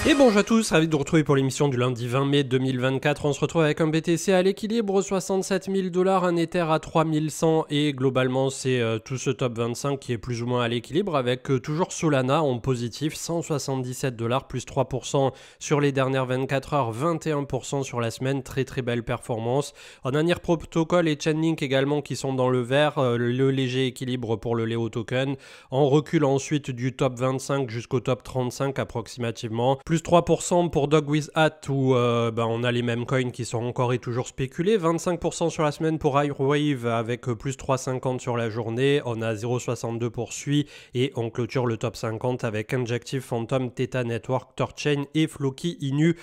Et bonjour à tous, ravi de vous retrouver pour l'émission du lundi 20 mai 2024. On se retrouve avec un BTC à l'équilibre, 67 000 $, un Ether à 3100 et globalement c'est tout ce top 25 qui est plus ou moins à l'équilibre avec toujours Solana en positif, 177 $, plus 3% sur les dernières 24 heures, 21% sur la semaine, très très belle performance. On a Near Protocol et Chainlink également qui sont dans le vert, le léger équilibre pour le Leo Token. On recule ensuite du top 25 jusqu'au top 35 approximativement. Plus 3% pour Dog with Hat où on a les mêmes coins qui sont encore et toujours spéculés. 25% sur la semaine pour Airwave avec plus 3,50 sur la journée. On a 0,62 pour Sui et on clôture le top 50 avec Injective Phantom, Theta Network, Torchain et Floki Inu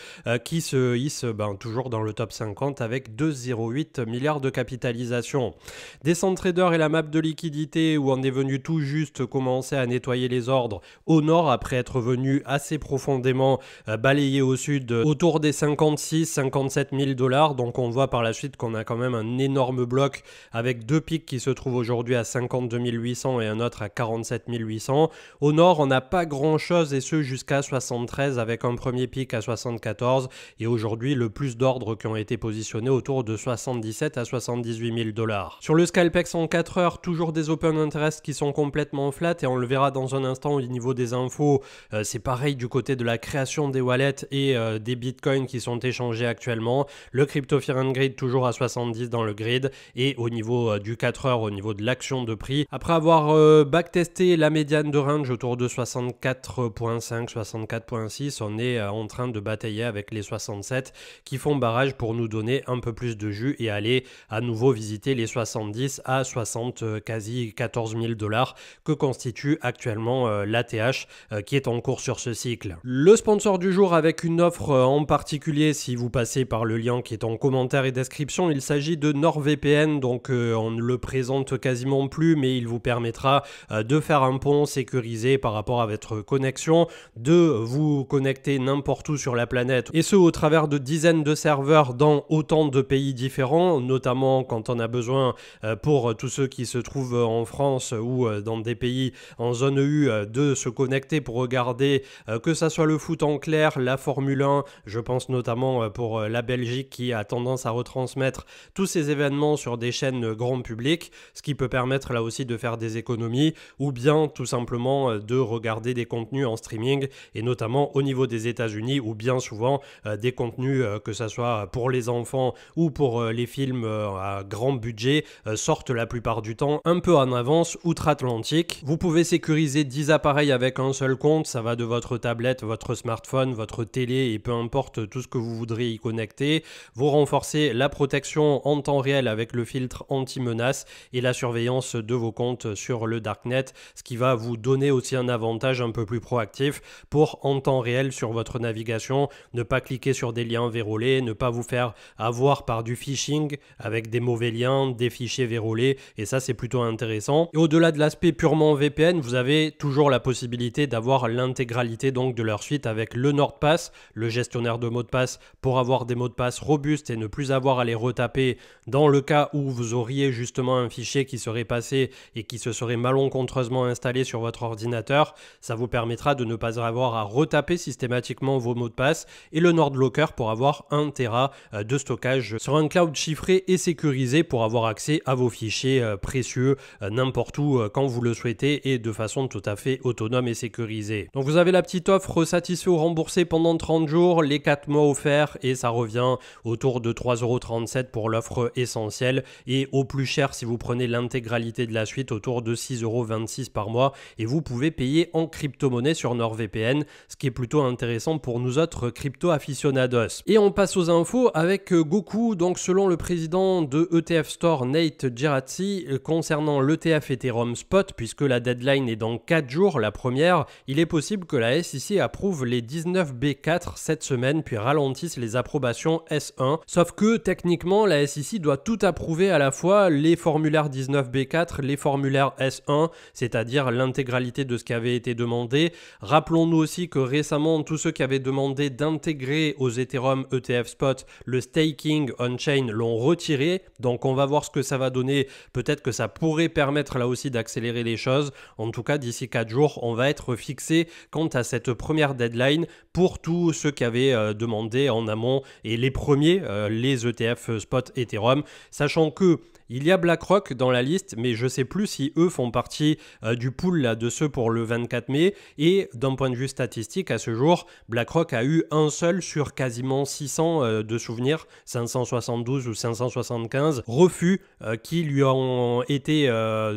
qui se hissent toujours dans le top 50 avec 2,08 milliards de capitalisation. Decentrader et la map de liquidité où on est venu tout juste commencer à nettoyer les ordres au nord après être venu assez profondément balayé au sud autour des 56-57 000 $. Donc on voit par la suite qu'on a quand même un énorme bloc avec deux pics qui se trouvent aujourd'hui à 52 800 et un autre à 47 800. Au nord, on n'a pas grand chose et ce jusqu'à 73 avec un premier pic à 74 et aujourd'hui le plus d'ordres qui ont été positionnés autour de 77 à 78 000 $. Sur le Scalpex en 4 heures, toujours des open interest qui sont complètement flat et on le verra dans un instant au niveau des infos. C'est pareil du côté de la création des wallets et des bitcoins qui sont échangés actuellement. Le Crypto Fear and Greed toujours à 70 dans le grid et au niveau du 4 heures, au niveau de l'action de prix. Après avoir backtesté la médiane de range autour de 64.5, 64.6, on est en train de batailler avec les 67 qui font barrage pour nous donner un peu plus de jus et aller à nouveau visiter les 70 à 60, quasi 14 000 $ que constitue actuellement l'ATH qui est en cours sur ce cycle. Le sponsor du jour avec une offre en particulier si vous passez par le lien qui est en commentaire et description, il s'agit de NordVPN, donc on ne le présente quasiment plus mais il vous permettra de faire un pont sécurisé par rapport à votre connexion, de vous connecter n'importe où sur la planète et ce au travers de dizaines de serveurs dans autant de pays différents, notamment quand on a besoin pour tous ceux qui se trouvent en France ou dans des pays en zone EU de se connecter pour regarder que ça soit le foot en clair, la Formule 1, je pense notamment pour la Belgique qui a tendance à retransmettre tous ces événements sur des chaînes grand public, ce qui peut permettre là aussi de faire des économies ou bien tout simplement de regarder des contenus en streaming et notamment au niveau des États-Unis où bien souvent des contenus que ce soit pour les enfants ou pour les films à grand budget sortent la plupart du temps un peu en avance outre-Atlantique. Vous pouvez sécuriser 10 appareils avec un seul compte, ça va de votre tablette, votre smartphone, votre télé et peu importe tout ce que vous voudrez y connecter. Vous renforcez la protection en temps réel avec le filtre anti-menace et la surveillance de vos comptes sur le darknet, ce qui va vous donner aussi un avantage un peu plus proactif pour en temps réel sur votre navigation, ne pas cliquer sur des liens vérolés, ne pas vous faire avoir par du phishing avec des mauvais liens, des fichiers vérolés et ça c'est plutôt intéressant. Et au-delà de l'aspect purement VPN, vous avez toujours la possibilité d'avoir l'intégralité donc de leur suite avec le NordPass, le gestionnaire de mots de passe pour avoir des mots de passe robustes et ne plus avoir à les retaper dans le cas où vous auriez justement un fichier qui serait passé et qui se serait malencontreusement installé sur votre ordinateur. Ça vous permettra de ne pas avoir à retaper systématiquement vos mots de passe et le NordLocker pour avoir 1 Tera de stockage sur un cloud chiffré et sécurisé pour avoir accès à vos fichiers précieux n'importe où quand vous le souhaitez et de façon tout à fait autonome et sécurisée. Donc vous avez la petite offre satisfait ou remboursé pendant 30 jours, les 4 mois offerts et ça revient autour de 3,37 € pour l'offre essentielle et au plus cher si vous prenez l'intégralité de la suite autour de 6,26 € par mois et vous pouvez payer en crypto-monnaie sur NordVPN, ce qui est plutôt intéressant pour nous autres crypto-aficionados. Et on passe aux infos avec Goku, donc selon le président de ETF Store Nate Geraci, concernant l'ETF Ethereum Spot, puisque la deadline est dans 4 jours, la première, il est possible que la SEC approuve les 19B4 cette semaine puis ralentisse les approbations S1, sauf que techniquement la SEC doit tout approuver à la fois, les formulaires 19B4, les formulaires S1, c'est-à-dire l'intégralité de ce qui avait été demandé. Rappelons-nous aussi que récemment tous ceux qui avaient demandé d'intégrer aux Ethereum ETF Spot le staking on-chain l'ont retiré, donc on va voir ce que ça va donner, peut-être que ça pourrait permettre là aussi d'accélérer les choses. En tout cas d'ici 4 jours on va être fixé quant à cette première deadline Bitcoin pour tous ceux qui avaient demandé en amont et les premiers, les ETF spot Ethereum, sachant que il y a BlackRock dans la liste, mais je ne sais plus si eux font partie du pool là, de ceux pour le 24 mai. Et d'un point de vue statistique, à ce jour, BlackRock a eu un seul sur quasiment 600 de souvenirs, 572 ou 575 refus qui lui ont été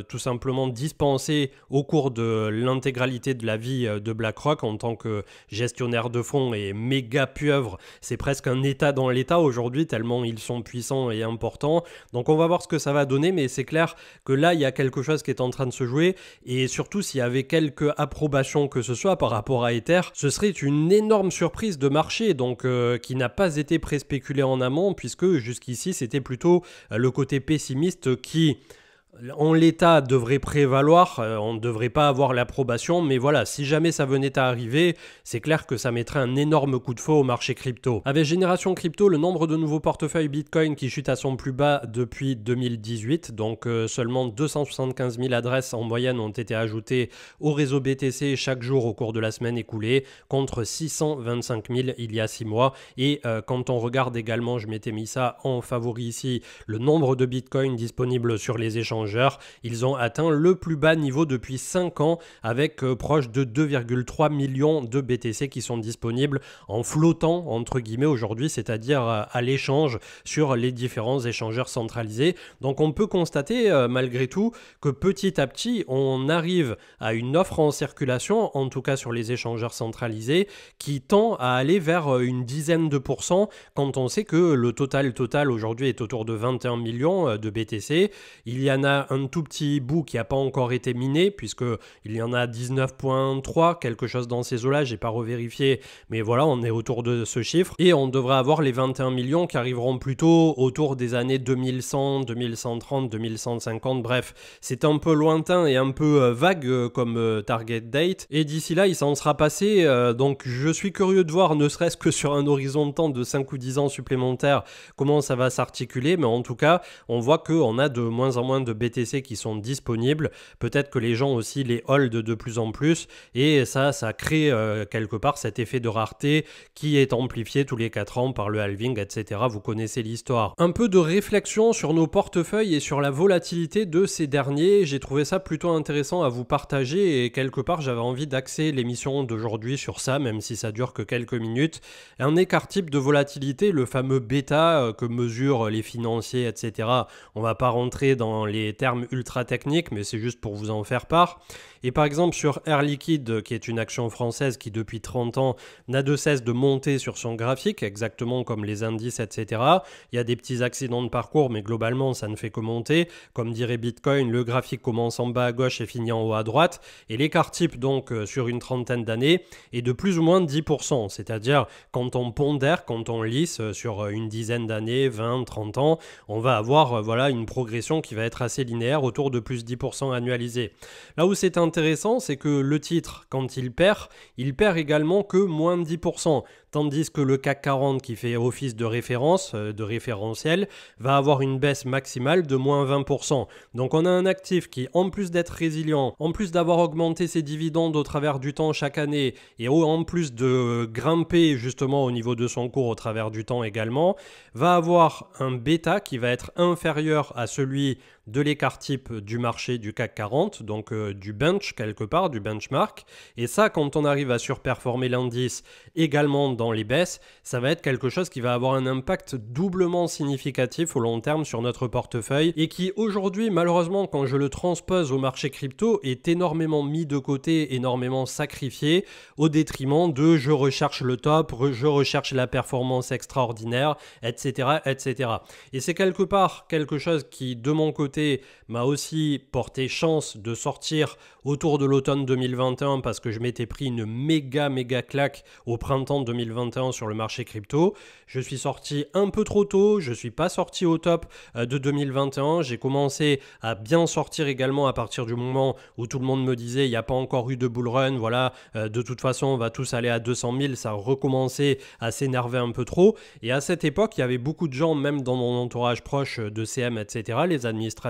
tout simplement dispensés au cours de l'intégralité de la vie de BlackRock en tant que gestionnaire de fonds et méga pieuvre. C'est presque un état dans l'état aujourd'hui tellement ils sont puissants et importants. Donc on va voir ce que ça va donner, mais c'est clair que là il y a quelque chose qui est en train de se jouer, et surtout s'il y avait quelques approbations que ce soit par rapport à Ether, ce serait une énorme surprise de marché, donc qui n'a pas été pré-spéculé en amont, puisque jusqu'ici c'était plutôt le côté pessimiste qui en l'état devrait prévaloir. On ne devrait pas avoir l'approbation, mais voilà, si jamais ça venait à arriver, c'est clair que ça mettrait un énorme coup de feu au marché crypto. Avec Génération Crypto, le nombre de nouveaux portefeuilles Bitcoin qui chute à son plus bas depuis 2018, donc seulement 275 000 adresses en moyenne ont été ajoutées au réseau BTC chaque jour au cours de la semaine écoulée, contre 625 000 il y a 6 mois. Et quand on regarde également, je m'étais mis ça en favori ici, le nombre de Bitcoin disponibles sur les échanges, ils ont atteint le plus bas niveau depuis 5 ans avec proche de 2,3 millions de BTC qui sont disponibles en flottant entre guillemets aujourd'hui, c'est-à-dire à l'échange sur les différents échangeurs centralisés. Donc on peut constater malgré tout que petit à petit on arrive à une offre en circulation, en tout cas sur les échangeurs centralisés, qui tend à aller vers une dizaine de pourcents quand on sait que le total aujourd'hui est autour de 21 millions de BTC. Il y en a un tout petit bout qui n'a pas encore été miné, puisqu'il y en a 19,3, quelque chose dans ces eaux-là, j'ai pas revérifié, mais voilà, on est autour de ce chiffre, et on devrait avoir les 21 millions qui arriveront plutôt autour des années 2100, 2130, 2150, bref, c'est un peu lointain et un peu vague comme target date, et d'ici là, il s'en sera passé, donc je suis curieux de voir, ne serait-ce que sur un horizon de temps de 5 ou 10 ans supplémentaires, comment ça va s'articuler, mais en tout cas, on voit qu'on a de moins en moins de BTC qui sont disponibles, peut-être que les gens aussi les hold de plus en plus, et ça crée quelque part cet effet de rareté qui est amplifié tous les 4 ans par le halving, etc. Vous connaissez l'histoire. Un peu de réflexion sur nos portefeuilles et sur la volatilité de ces derniers, j'ai trouvé ça plutôt intéressant à vous partager, et quelque part j'avais envie d'axer l'émission d'aujourd'hui sur ça, même si ça dure que quelques minutes. Un écart type de volatilité, le fameux bêta que mesurent les financiers, etc. On va pas rentrer dans les termes ultra techniques, mais c'est juste pour vous en faire part. Et par exemple sur Air Liquide, qui est une action française qui depuis 30 ans n'a de cesse de monter sur son graphique, exactement comme les indices, etc. Il y a des petits accidents de parcours, mais globalement ça ne fait que monter. Comme dirait Bitcoin, le graphique commence en bas à gauche et finit en haut à droite. Et l'écart type donc sur une trentaine d'années est de plus ou moins 10%. C'est-à-dire quand on pondère, quand on lisse sur une dizaine d'années, 20, 30 ans, on va avoir voilà, une progression qui va être assez linéaire autour de plus 10% annualisé. Là où c'est intéressant, c'est que le titre, quand il perd également que moins de 10%. Tandis que le CAC 40 qui fait office de référence, de référentiel, va avoir une baisse maximale de moins 20%. Donc on a un actif qui, en plus d'être résilient, en plus d'avoir augmenté ses dividendes au travers du temps chaque année, et en plus de grimper justement au niveau de son cours au travers du temps également, va avoir un bêta qui va être inférieur à celui de l'écart type du marché du CAC 40, donc du bench quelque part, du benchmark. Et ça, quand on arrive à surperformer l'indice également dans les baisses, ça va être quelque chose qui va avoir un impact doublement significatif au long terme sur notre portefeuille, et qui aujourd'hui, malheureusement, quand je le transpose au marché crypto, est énormément mis de côté, énormément sacrifié, au détriment de je recherche le top, je recherche la performance extraordinaire, etc., etc. Et c'est quelque part quelque chose qui, de mon côté, m'a aussi porté chance de sortir autour de l'automne 2021 parce que je m'étais pris une méga claque au printemps 2021 sur le marché crypto. Je suis sorti un peu trop tôt, je suis pas sorti au top de 2021. J'ai commencé à bien sortir également à partir du moment où tout le monde me disait il n'y a pas encore eu de bull run, voilà, de toute façon on va tous aller à 200 000, ça a recommencé à s'énerver un peu trop. Et à cette époque, il y avait beaucoup de gens, même dans mon entourage proche de CM, etc., les administrateurs,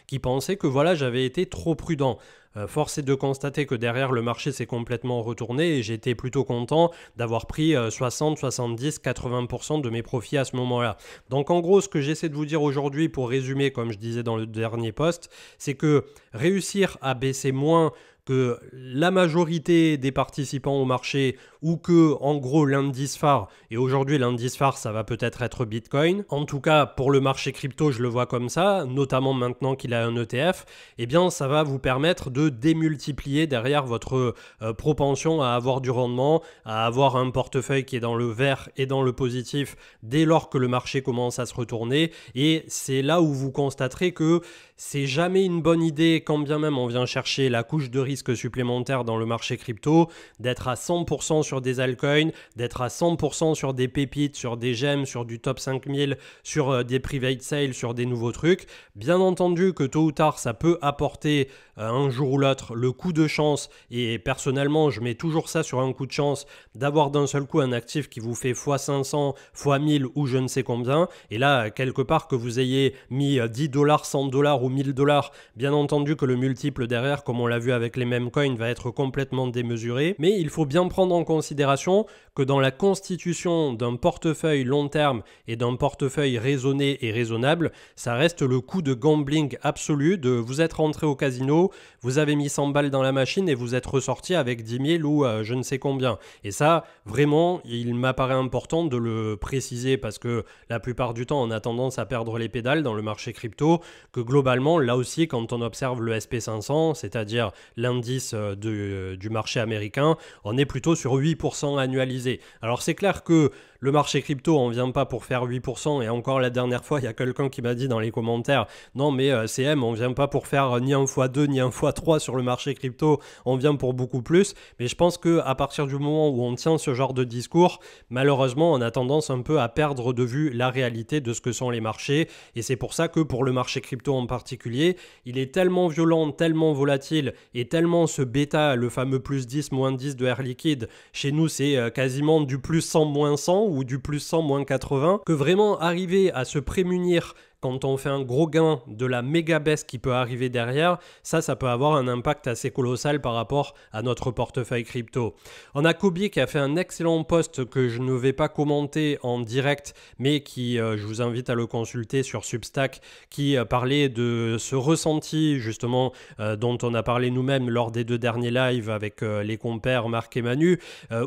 qui pensaient que voilà, j'avais été trop prudent. force est de constater que derrière le marché s'est complètement retourné et j'étais plutôt content d'avoir pris 60, 70, 80% de mes profits à ce moment-là. Donc en gros, ce que j'essaie de vous dire aujourd'hui pour résumer, comme je disais dans le dernier post, c'est que réussir à baisser moins que la majorité des participants au marché ou que en gros l'indice phare, et aujourd'hui l'indice phare ça va peut-être être Bitcoin, en tout cas pour le marché crypto je le vois comme ça, notamment maintenant qu'il a un ETF, eh bien ça va vous permettre de démultiplier derrière votre propension à avoir du rendement, à avoir un portefeuille qui est dans le vert et dans le positif dès lors que le marché commence à se retourner, et c'est là où vous constaterez que c'est jamais une bonne idée, quand bien même on vient chercher la couche de risque supplémentaire dans le marché crypto, d'être à 100% sur des altcoins, d'être à 100% sur des pépites, sur des gemmes, sur du top 5000, sur des private sales, sur des nouveaux trucs. Bien entendu que tôt ou tard, ça peut apporter un jour ou l'autre le coup de chance, et personnellement, je mets toujours ça sur un coup de chance, d'avoir d'un seul coup un actif qui vous fait x500, x1000 ou je ne sais combien, et là, quelque part, que vous ayez mis $10, $100 ou $1000, bien entendu que le multiple derrière, comme on l'a vu avec les mêmes coins, va être complètement démesuré, mais il faut bien prendre en considération que dans la constitution d'un portefeuille long terme et d'un portefeuille raisonné et raisonnable, ça reste le coup de gambling absolu de vous êtes rentré au casino, vous avez mis 100 balles dans la machine et vous êtes ressorti avec 10 000 ou je ne sais combien. Et ça, vraiment, il m'apparaît important de le préciser parce que la plupart du temps, on a tendance à perdre les pédales dans le marché crypto, que globalement, là aussi, quand on observe le SP500, c'est-à-dire l'indice du marché américain, on est plutôt sur 8% annualisé. Alors c'est clair que le marché crypto, on ne vient pas pour faire 8%, et encore la dernière fois, il y a quelqu'un qui m'a dit dans les commentaires, non mais CM, on ne vient pas pour faire ni un x2 ni un x3 sur le marché crypto, on vient pour beaucoup plus, mais je pense qu'à partir du moment où on tient ce genre de discours, malheureusement, on a tendance un peu à perdre de vue la réalité de ce que sont les marchés, et c'est pour ça que pour le marché crypto en particulier, il est tellement violent, tellement volatile, et tellement ce bêta, le fameux plus 10, moins 10 de Air Liquide, chez nous c'est quasiment du plus 100, moins 100, ou du plus 100, moins 80, que vraiment arriver à se prémunir quand on fait un gros gain de la méga baisse qui peut arriver derrière, ça peut avoir un impact assez colossal par rapport à notre portefeuille crypto. On a Kobe qui a fait un excellent post que je ne vais pas commenter en direct, mais qui, je vous invite à le consulter sur Substack, qui parlait de ce ressenti justement dont on a parlé nous-mêmes lors des 2 derniers lives avec les compères Marc et Manu,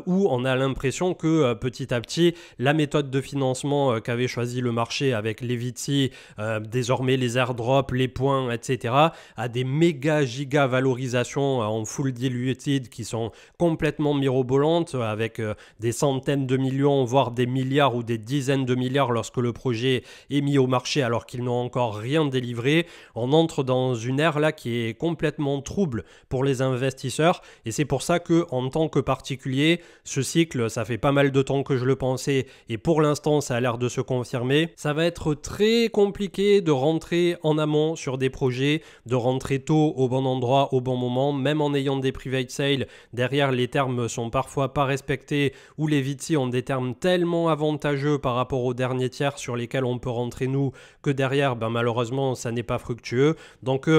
où on a l'impression que petit à petit, la méthode de financement qu'avait choisi le marché avec les VC, désormais les airdrops, les points, etc., à des méga giga valorisations en full diluted qui sont complètement mirobolantes avec des centaines de millions, voire des milliards ou des dizaines de milliards lorsque le projet est mis au marché alors qu'ils n'ont encore rien délivré. On entre dans une ère là qui est complètement trouble pour les investisseurs, et c'est pour ça que en tant que particulier, ce cycle, ça fait pas mal de temps que je le pensais et pour l'instant ça a l'air de se confirmer. Ça va être très compliqué de rentrer en amont sur des projets, de rentrer tôt au bon endroit, au bon moment, même en ayant des private sales. Derrière, les termes sont parfois pas respectés ou les VC ont des termes tellement avantageux par rapport aux derniers tiers sur lesquels on peut rentrer nous que derrière, malheureusement, ça n'est pas fructueux. Donc,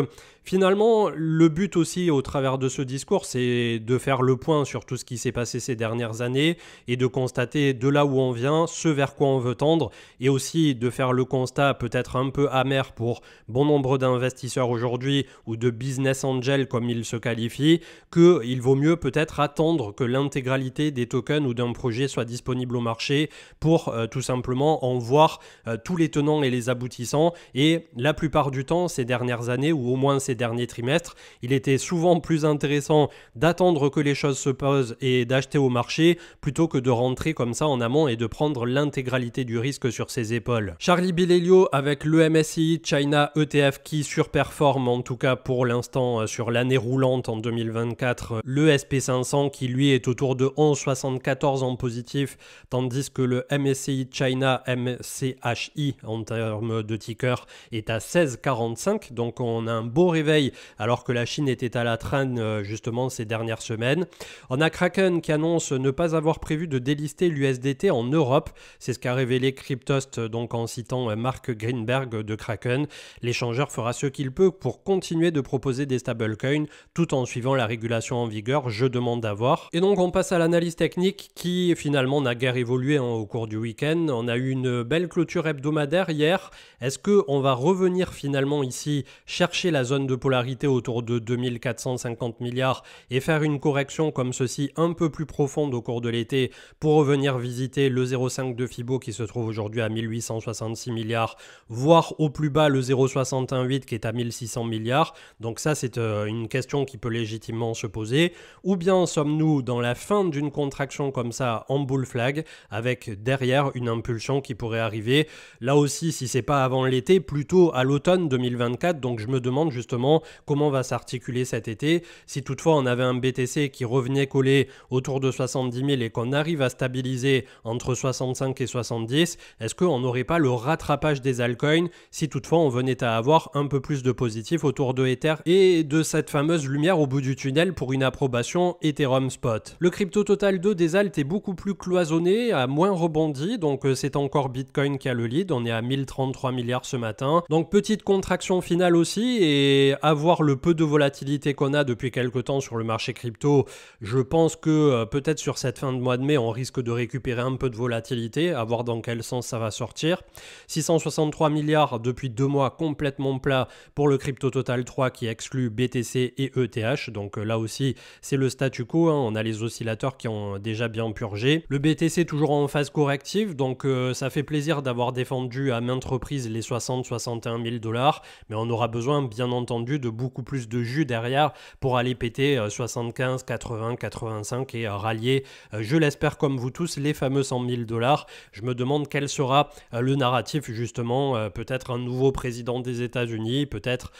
finalement, le but aussi au travers de ce discours, c'est de faire le point sur tout ce qui s'est passé ces dernières années et de constater de là où on vient, ce vers quoi on veut tendre, et aussi de faire le constat peut-être un peu amer pour bon nombre d'investisseurs aujourd'hui ou de business angels comme ils se qualifient, qu'il vaut mieux peut-être attendre que l'intégralité des tokens ou d'un projet soit disponible au marché pour tout simplement en voir tous les tenants et les aboutissants. Et la plupart du temps, ces dernières années ou au moins ces derniers trimestres, il était souvent plus intéressant d'attendre que les choses se posent et d'acheter au marché plutôt que de rentrer comme ça en amont et de prendre l'intégralité du risque sur ses épaules. Charlie Bilelio avec le MSCI China ETF qui surperforme en tout cas pour l'instant sur l'année roulante en 2024, le SP500 qui lui est autour de 11,74 en positif, tandis que le MSCI China MCHI en termes de ticker est à 16,45, donc on a un beau réveil réveille alors que la Chine était à la traîne justement ces dernières semaines. On a Kraken qui annonce ne pas avoir prévu de délister l'USDT en Europe. C'est ce qu'a révélé Cryptost donc en citant Mark Greenberg de Kraken. L'échangeur fera ce qu'il peut pour continuer de proposer des stablecoins tout en suivant la régulation en vigueur. Je demande à voir. Et donc on passe à l'analyse technique qui finalement n'a guère évolué au cours du week-end. On a eu une belle clôture hebdomadaire hier. Est-ce qu'on va revenir finalement ici chercher la zone de polarité autour de 2450 milliards et faire une correction comme ceci un peu plus profonde au cours de l'été pour revenir visiter le 0,5 de Fibo qui se trouve aujourd'hui à 1866 milliards, voire au plus bas le 0,618 qui est à 1600 milliards. Donc ça c'est une question qui peut légitimement se poser. Ou bien sommes-nous dans la fin d'une contraction comme ça en bull flag avec derrière une impulsion qui pourrait arriver là aussi si c'est pas avant l'été, plutôt à l'automne 2024. Donc je me demande justement comment va s'articuler cet été. Si toutefois on avait un BTC qui revenait coller autour de 70 000 et qu'on arrive à stabiliser entre 65 et 70, est-ce qu'on n'aurait pas le rattrapage des altcoins si toutefois on venait à avoir un peu plus de positif autour de Ether et de cette fameuse lumière au bout du tunnel pour une approbation Ethereum Spot. Le crypto total 2 des alts est beaucoup plus cloisonné, a moins rebondi, donc c'est encore Bitcoin qui a le lead, on est à 1033 milliards ce matin. Donc petite contraction finale aussi, et à voir le peu de volatilité qu'on a depuis quelques temps sur le marché crypto, je pense que peut-être sur cette fin de mois de mai, on risque de récupérer un peu de volatilité, à voir dans quel sens ça va sortir. 663 milliards depuis 2 mois complètement plat pour le crypto total 3 qui exclut BTC et ETH, donc là aussi c'est le statu quo, hein. On a les oscillateurs qui ont déjà bien purgé. Le BTC toujours en phase corrective, donc ça fait plaisir d'avoir défendu à maintes reprises les 60-61 000 $, mais on aura besoin bien entendu de beaucoup plus de jus derrière pour aller péter 75, 80, 85 et rallier, je l'espère comme vous tous, les fameux 100 000 $. Je me demande quel sera le narratif justement, peut-être un nouveau président des États-Unis, peut-être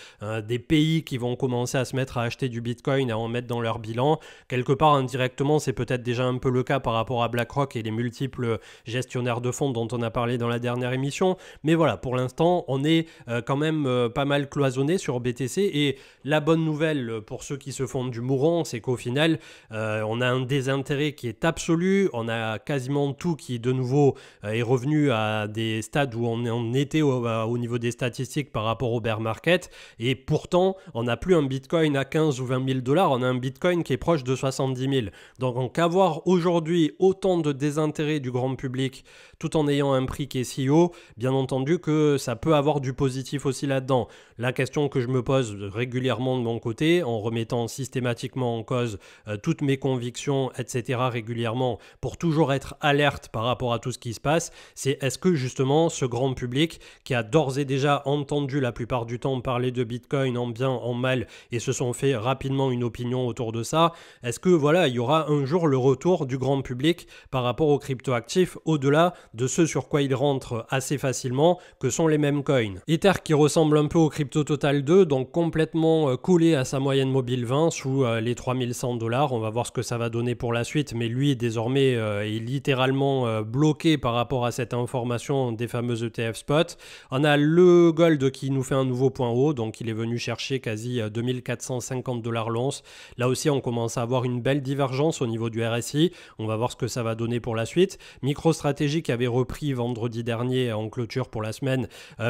des pays qui vont commencer à se mettre à acheter du Bitcoin, à en mettre dans leur bilan. Quelque part indirectement, c'est peut-être déjà un peu le cas par rapport à BlackRock et les multiples gestionnaires de fonds dont on a parlé dans la dernière émission. Mais voilà, pour l'instant, on est quand même pas mal cloisonné sur BTC. Et la bonne nouvelle pour ceux qui se font du mourant, c'est qu'au final, on a un désintérêt qui est absolu. On a quasiment tout qui, de nouveau, est revenu à des stades où on était au niveau des statistiques par rapport au bear market. Et pourtant, on n'a plus un Bitcoin à 15 ou 20 000 $, on a un Bitcoin qui est proche de 70 000. Donc avoir aujourd'hui autant de désintérêt du grand public tout en ayant un prix qui est si haut, bien entendu que ça peut avoir du positif aussi là-dedans. La question que je me pose régulièrement de mon côté, en remettant systématiquement en cause toutes mes convictions, etc. régulièrement, pour toujours être alerte par rapport à tout ce qui se passe, c'est est-ce que justement ce grand public qui a d'ores et déjà entendu la plupart du temps parler de Bitcoin en bien, en mal, et se sont fait rapidement une opinion autour de ça, est-ce que voilà, il y aura un jour le retour du grand public par rapport aux cryptoactifs au-delà de ce sur quoi ils rentrent assez facilement, que sont les mêmes coins. Ether qui ressemble un peu au crypto total 2, donc complètement collé à sa moyenne mobile 20 sous les 3100 $. On va voir ce que ça va donner pour la suite, mais lui désormais est littéralement bloqué par rapport à cette information des fameux ETF spot. On a le gold qui nous fait un nouveau point haut, donc il est venu chercher quasi 2450 $ l'once. Là aussi on commence à avoir une belle divergence au niveau du RSI, on va voir ce que ça va donner pour la suite. MicroStrategy qui avait repris vendredi dernier en clôture pour la semaine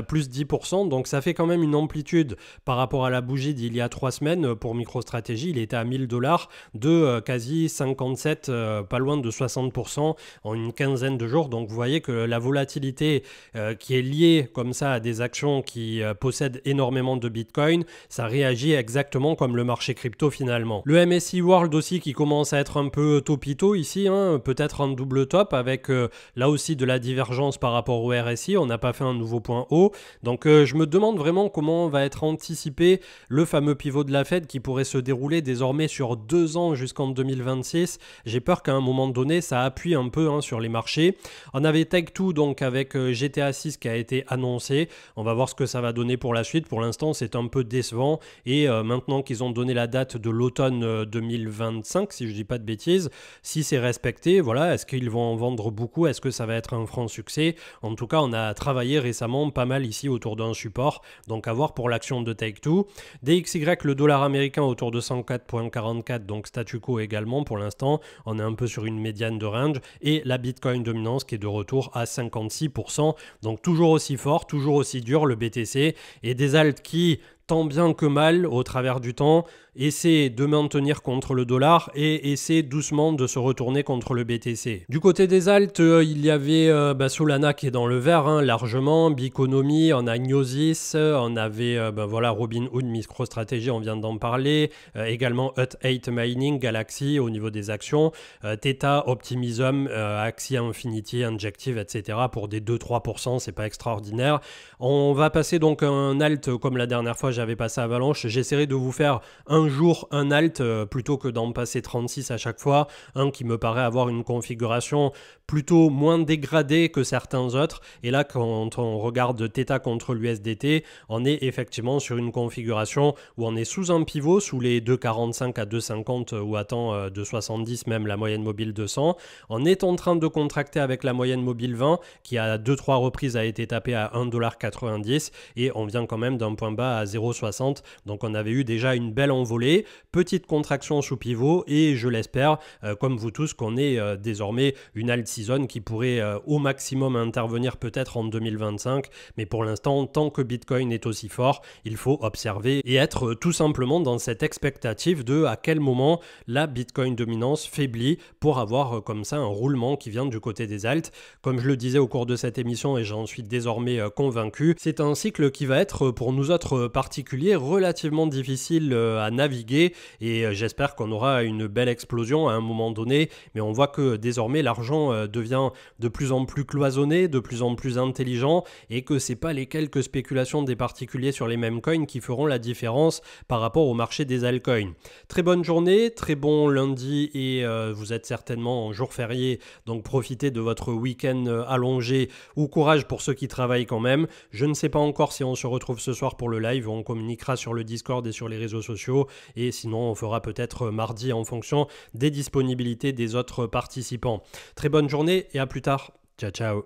plus 10%, donc ça fait quand même une amplitude par rapport à la bougie d'il y a 3 semaines. Pour MicroStrategy, il était à 1000 $ de quasi 57, pas loin de 60% en une quinzaine de jours. Donc vous voyez que la volatilité qui est liée comme ça à des actions qui possèdent énormément de Bitcoin, ça réagit exactement comme le marché crypto finalement. Le MSCI World aussi qui commence à être un peu topito ici, hein, peut-être un double top avec là aussi de la divergence par rapport au RSI. On n'a pas fait un nouveau point haut. Donc je me demande vraiment comment va être anticipé le fameux pivot de la Fed qui pourrait se dérouler désormais sur 2 ans jusqu'en 2026. J'ai peur qu'à un moment donné, ça appuie un peu sur les marchés. On avait Take-Two donc avec GTA 6 qui a été annoncé. On va voir ce que ça va donner pour la suite. Pour l'instant, c'est un peu décevant. Et maintenant qu'ils ont donné la date de l'automne 2025, si je ne dis pas de bêtises, si c'est respecté, voilà, est-ce qu'ils vont en vendre beaucoup? Est-ce que ça va être un franc succès? En tout cas, on a travaillé récemment pas mal ici autour d'un support. Donc à voir pour l'action de Take-Two. tout. DXY, le dollar américain autour de 104,44, donc statu quo également pour l'instant. On est un peu sur une médiane de range. Et la Bitcoin dominance qui est de retour à 56%. Donc toujours aussi fort, toujours aussi dur le BTC. Et des alts qui, tant bien que mal, au travers du temps, essaie de maintenir contre le dollar et essaie doucement de se retourner contre le BTC. Du côté des alts, il y avait Solana qui est dans le vert, largement, Biconomy, on a Gnosis, on avait Robinhood, MicroStrategy, on vient d'en parler, également Hut 8 Mining, Galaxy au niveau des actions, Theta, Optimism, Axie Infinity, Injective, etc. pour des 2-3%, c'est pas extraordinaire. On va passer donc un alt comme la dernière fois j'avais passé Avalanche. J'essaierai de vous faire un jour un alt plutôt que d'en passer 36 à chaque fois. Un qui me paraît avoir une configuration plutôt moins dégradée que certains autres. Et là, quand on regarde Theta contre l'USDT, on est effectivement sur une configuration où on est sous un pivot, sous les 2,45 à 2,50 ou à temps 2,70, même la moyenne mobile 200. On est en train de contracter avec la moyenne mobile 20 qui à 2-3 reprises a été tapée à 1,90$ et on vient quand même d'un point bas à 0,60. Donc on avait eu déjà une belle envolée, petite contraction sous pivot et je l'espère, comme vous tous, qu'on ait désormais une alt season qui pourrait au maximum intervenir peut-être en 2025. Mais pour l'instant, tant que Bitcoin est aussi fort, il faut observer et être tout simplement dans cette expectative de à quel moment la Bitcoin dominance faiblit pour avoir comme ça un roulement qui vient du côté des alts. Comme je le disais au cours de cette émission et j'en suis désormais convaincu, c'est un cycle qui va être pour nous autres particuliers relativement difficile à naviguer et j'espère qu'on aura une belle explosion à un moment donné, mais on voit que désormais l'argent devient de plus en plus cloisonné, de plus en plus intelligent et que c'est pas les quelques spéculations des particuliers sur les mêmes coins qui feront la différence par rapport au marché des altcoins. Très bonne journée, très bon lundi et vous êtes certainement en jour férié, donc profitez de votre week-end allongé ou courage pour ceux qui travaillent quand même. Je ne sais pas encore si on se retrouve ce soir pour le live, on communiquera sur le Discord et sur les réseaux sociaux et sinon on fera peut-être mardi en fonction des disponibilités des autres participants. Très bonne journée et à plus tard. Ciao ciao.